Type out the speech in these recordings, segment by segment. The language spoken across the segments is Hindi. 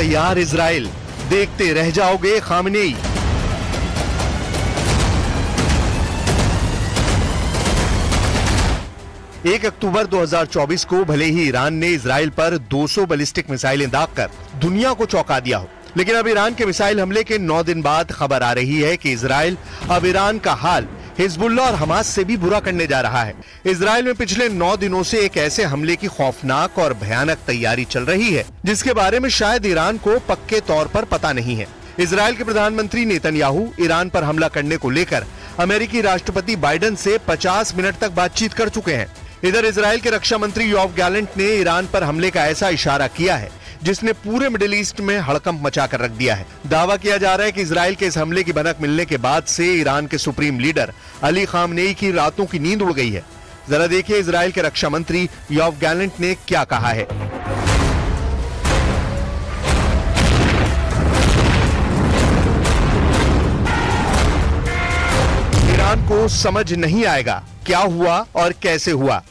तैयार इजराइल, देखते रह जाओगे खामनेई। एक अक्टूबर 2024 को भले ही ईरान ने इजराइल पर 200 बैलिस्टिक मिसाइलें दागकर दुनिया को चौंका दिया हो, लेकिन अब ईरान के मिसाइल हमले के 9 दिन बाद खबर आ रही है कि इजराइल अब ईरान का हाल हिजबुल्लाह और हमास से भी बुरा करने जा रहा है। इजराइल में पिछले 9 दिनों से एक ऐसे हमले की खौफनाक और भयानक तैयारी चल रही है जिसके बारे में शायद ईरान को पक्के तौर पर पता नहीं है। इजराइल के प्रधानमंत्री नेतन्याहू ईरान पर हमला करने को लेकर अमेरिकी राष्ट्रपति बाइडेन से 50 मिनट तक बातचीत कर चुके हैं। इधर इजराइल के रक्षा मंत्री योआव गैलेंट ने ईरान पर हमले का ऐसा इशारा किया है जिसने पूरे मिडिल ईस्ट में हड़कंप मचा कर रख दिया है। दावा किया जा रहा है कि इजराइल के इस हमले की भनक मिलने के बाद से ईरान के सुप्रीम लीडर अली खामनेई की रातों की नींद उड़ गई है। जरा देखिए इजराइल के रक्षा मंत्री योआव गैलेंट ने क्या कहा है। ईरान को समझ नहीं आएगा क्या हुआ और कैसे हुआ।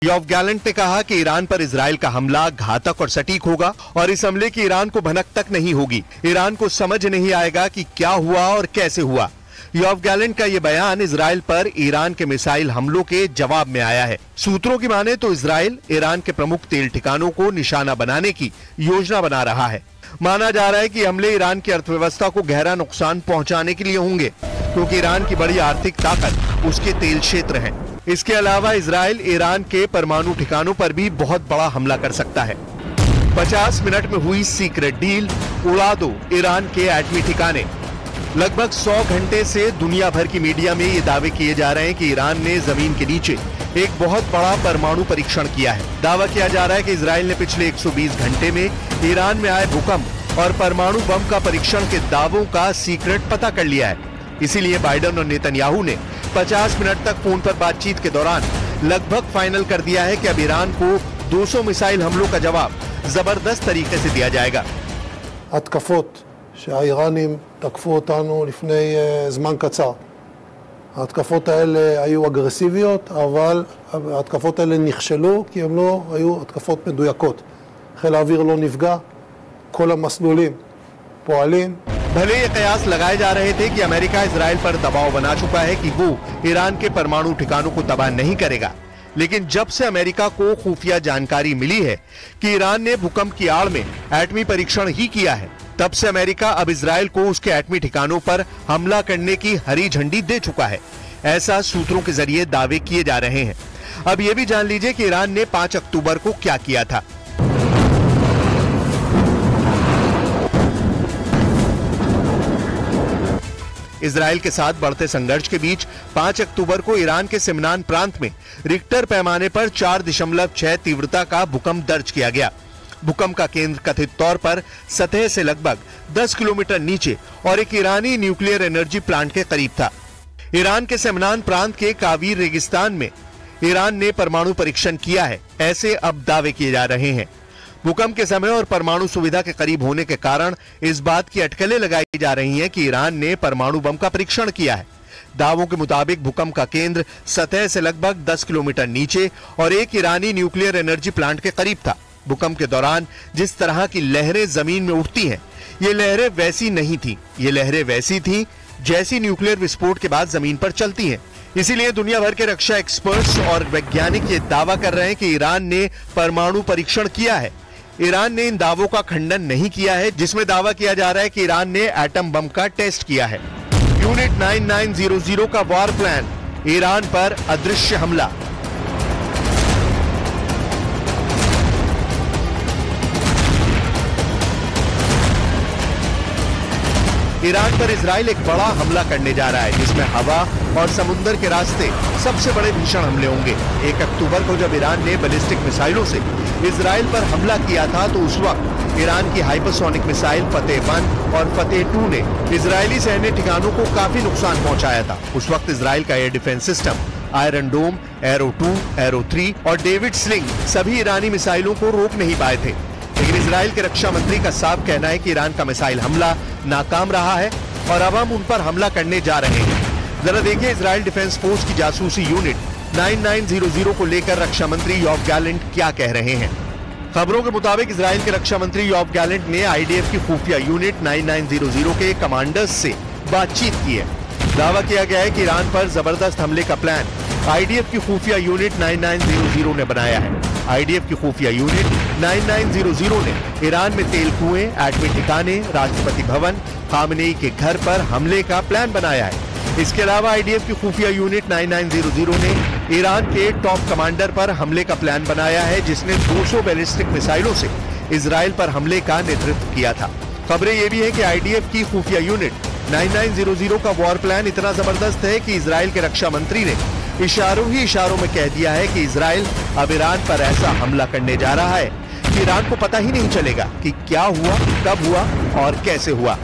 योआव गैलेंट ने कहा कि ईरान पर इजराइल का हमला घातक और सटीक होगा और इस हमले की ईरान को भनक तक नहीं होगी। ईरान को समझ नहीं आएगा कि क्या हुआ और कैसे हुआ। योआव गैलेंट का यह बयान इजराइल पर ईरान के मिसाइल हमलों के जवाब में आया है। सूत्रों की माने तो इजराइल ईरान के प्रमुख तेल ठिकानों को निशाना बनाने की योजना बना रहा है। माना जा रहा है कि हमले ईरान की अर्थव्यवस्था को गहरा नुकसान पहुंचाने के लिए होंगे क्योंकि ईरान की बड़ी आर्थिक ताकत उसके तेल क्षेत्र है। इसके अलावा इजराइल ईरान के परमाणु ठिकानों पर भी बहुत बड़ा हमला कर सकता है। 50 मिनट में हुई सीक्रेट डील, उड़ा दो ईरान के एटमी ठिकाने। लगभग 100 घंटे से दुनिया भर की मीडिया में ये दावे किए जा रहे हैं कि ईरान ने जमीन के नीचे एक बहुत बड़ा परमाणु परीक्षण किया है। दावा किया जा रहा है कि इजराइल ने पिछले 120 घंटे में ईरान में आए भूकंप और परमाणु बम का परीक्षण के दावों का सीक्रेट पता कर लिया है। इसीलिए बाइडेन और नेतन्याहू ने 50 मिनट तक फोन पर बातचीत के दौरान लगभग फाइनल कर दिया है कि अब ईरान को 200 मिसाइल हमलों का जवाब जबरदस्त तरीके से दिया जाएगा। התקפות שהאיראנים תקפו אותנו לפני זמן קצר. ההתקפות האלה היו אגרסיביות, אבל ההתקפות האלה נכשלו כי הן לא היו התקפות מדויקות. חיל האוויר לא נפגע, כל המסלולים פועלים. भले ये कयास लगाए जा रहे थे कि अमेरिका इजराइल पर दबाव बना चुका है कि वो ईरान के परमाणु ठिकानों को तबाह नहीं करेगा, लेकिन जब से अमेरिका को खुफिया जानकारी मिली है कि ईरान ने भूकंप की आड़ में एटमी परीक्षण ही किया है, तब से अमेरिका अब इजराइल को उसके एटमी ठिकानों पर हमला करने की हरी झंडी दे चुका है। ऐसा सूत्रों के जरिए दावे किए जा रहे हैं। अब ये भी जान लीजिए कि ईरान ने 5 अक्टूबर को क्या किया था। इजराइल के साथ बढ़ते संघर्ष के बीच 5 अक्टूबर को ईरान के सिमनान प्रांत में रिक्टर पैमाने पर 4.6 तीव्रता का भूकंप दर्ज किया गया। भूकंप का केंद्र कथित तौर पर सतह से लगभग 10 किलोमीटर नीचे और एक ईरानी न्यूक्लियर एनर्जी प्लांट के करीब था। ईरान के सिमनान प्रांत के कावीर रेगिस्तान में ईरान ने परमाणु परीक्षण किया है, ऐसे अब दावे किए जा रहे हैं। भूकंप के समय और परमाणु सुविधा के करीब होने के कारण इस बात की अटकलें लगाई जा रही हैं कि ईरान ने परमाणु बम का परीक्षण किया है। दावों के मुताबिक भूकंप का केंद्र सतह से लगभग 10 किलोमीटर नीचे और एक ईरानी न्यूक्लियर एनर्जी प्लांट के करीब था। भूकंप के दौरान जिस तरह की लहरें जमीन में उठती हैं, ये लहरें वैसी नहीं थी। ये लहरें वैसी थी जैसी न्यूक्लियर विस्फोट के बाद जमीन पर चलती हैं। इसीलिए दुनिया भर के रक्षा एक्सपर्ट्स और वैज्ञानिक ये दावा कर रहे हैं कि ईरान ने परमाणु परीक्षण किया है। ईरान ने इन दावों का खंडन नहीं किया है, जिसमें दावा किया जा रहा है कि ईरान ने एटम बम का टेस्ट किया है। यूनिट 9900 का वॉर प्लान, ईरान पर अदृश्य हमला। ईरान पर इजराइल एक बड़ा हमला करने जा रहा है, जिसमें हवा और समुद्र के रास्ते सबसे बड़े भीषण हमले होंगे। 1 अक्टूबर को जब ईरान ने बैलिस्टिक मिसाइलों से इजराइल पर हमला किया था, तो उस वक्त ईरान की हाइपरसोनिक मिसाइल फतेह 1 और फतेह 2 ने इजरायली सैन्य ठिकानों को काफी नुकसान पहुंचाया था। उस वक्त इजराइल का एयर डिफेंस सिस्टम आयरन डोम, एरो 2, एरो 3 और डेविड स्लिंग सभी ईरानी मिसाइलों को रोक नहीं पाए थे। लेकिन इजराइल के रक्षा मंत्री का साफ कहना है कि ईरान का मिसाइल हमला नाकाम रहा है और अब हम उन पर हमला करने जा रहे हैं। जरा देखिए इजराइल डिफेंस फोर्स की जासूसी यूनिट 9900 को लेकर रक्षा मंत्री योआव गैलेंट क्या कह रहे हैं। खबरों के मुताबिक इजराइल के रक्षा मंत्री योआव गैलेंट ने आईडीएफ की खुफिया यूनिट 9900 के कमांडर्स से बातचीत की है। दावा किया गया है कि ईरान पर जबरदस्त हमले का प्लान आईडीएफ की खुफिया यूनिट 9900 ने बनाया है। आईडीएफ की खुफिया यूनिट 9900 ने ईरान में तेल कुएं, एटमी ठिकाने, राष्ट्रपति भवन, खामनेई के घर पर हमले का प्लान बनाया है। इसके अलावा आईडीएफ की खुफिया यूनिट 9900 ने ईरान के टॉप कमांडर पर हमले का प्लान बनाया है, जिसने 200 बैलिस्टिक मिसाइलों से इजराइल पर हमले का नेतृत्व किया था। खबरें ये भी है कि आईडीएफ की खुफिया यूनिट 9900 का वॉर प्लान इतना जबरदस्त है कि इजराइल के रक्षा मंत्री ने इशारों ही इशारों में कह दिया है कि इजराइल अब ईरान पर ऐसा हमला करने जा रहा है कि ईरान को पता ही नहीं चलेगा कि क्या हुआ, कब हुआ और कैसे हुआ।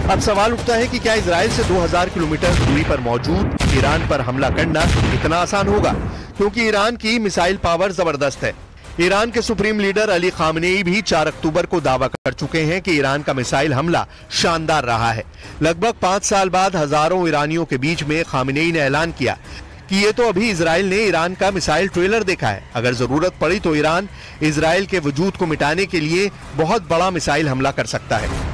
अब सवाल उठता है कि क्या इजराइल से 2000 किलोमीटर दूरी पर मौजूद ईरान पर हमला करना इतना आसान होगा, क्योंकि ईरान की मिसाइल पावर जबरदस्त है। ईरान के सुप्रीम लीडर अली खामनेई भी 4 अक्टूबर को दावा कर चुके हैं कि ईरान का मिसाइल हमला शानदार रहा है। लगभग 5 साल बाद हजारों ईरानियों के बीच में खामनेई ने ऐलान किया कि ये तो अभी इजराइल ने ईरान का मिसाइल ट्रेलर देखा है, अगर जरूरत पड़ी तो ईरान इजराइल के वजूद को मिटाने के लिए बहुत बड़ा मिसाइल हमला कर सकता है।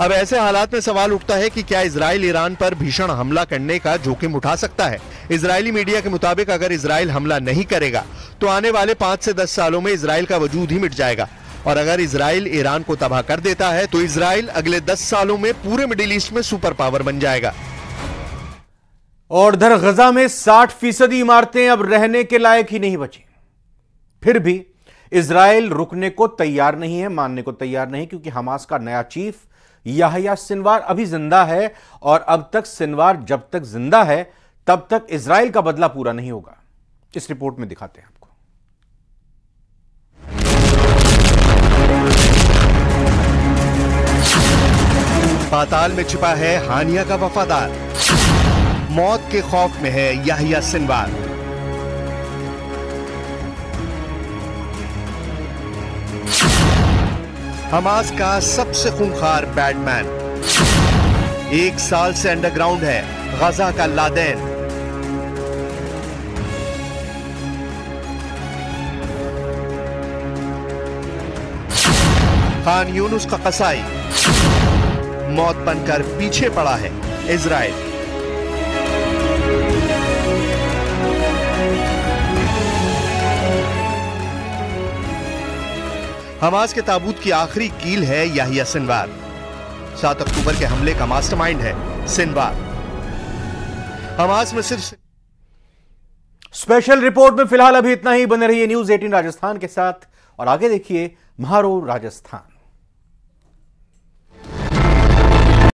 अब ऐसे हालात में सवाल उठता है कि क्या इजराइल ईरान पर भीषण हमला करने का जोखिम उठा सकता है। इजरायली मीडिया के मुताबिक अगर इजराइल हमला नहीं करेगा तो आने वाले 5 से 10 सालों में इजराइल का वजूद ही मिट जाएगा, और अगर इजराइल ईरान को तबाह कर देता है तो इजराइल अगले 10 सालों में पूरे मिडिल ईस्ट में सुपर पावर बन जाएगा। और इधर गजा में 60% इमारतें अब रहने के लायक ही नहीं बची। फिर भी इजराइल रुकने को तैयार नहीं है, मानने को तैयार नहीं, क्योंकि हमास का नया चीफ याह्या सिनवार अभी जिंदा है, और अब तक सिनवार जब तक जिंदा है तब तक इजराइल का बदला पूरा नहीं होगा। इस रिपोर्ट में दिखाते हैं आपको। पाताल में छिपा है हानिया का वफादार, मौत के खौफ में है याह्या सिनवार। हमास का सबसे खूंखार बैटमैन 1 साल से अंडरग्राउंड है, गजा का लादेन। खान यूनुस का कसाई मौत बनकर पीछे पड़ा है इजराइल। हमास के ताबूत की आखिरी कील है याह्या सिनवार। 7 अक्टूबर के हमले का मास्टरमाइंड है सिनवार। हमास में सिर्फ स्पेशल रिपोर्ट में फिलहाल अभी इतना ही। बने रहिए न्यूज़ 18 राजस्थान के साथ और आगे देखिए म्हारो राजस्थान।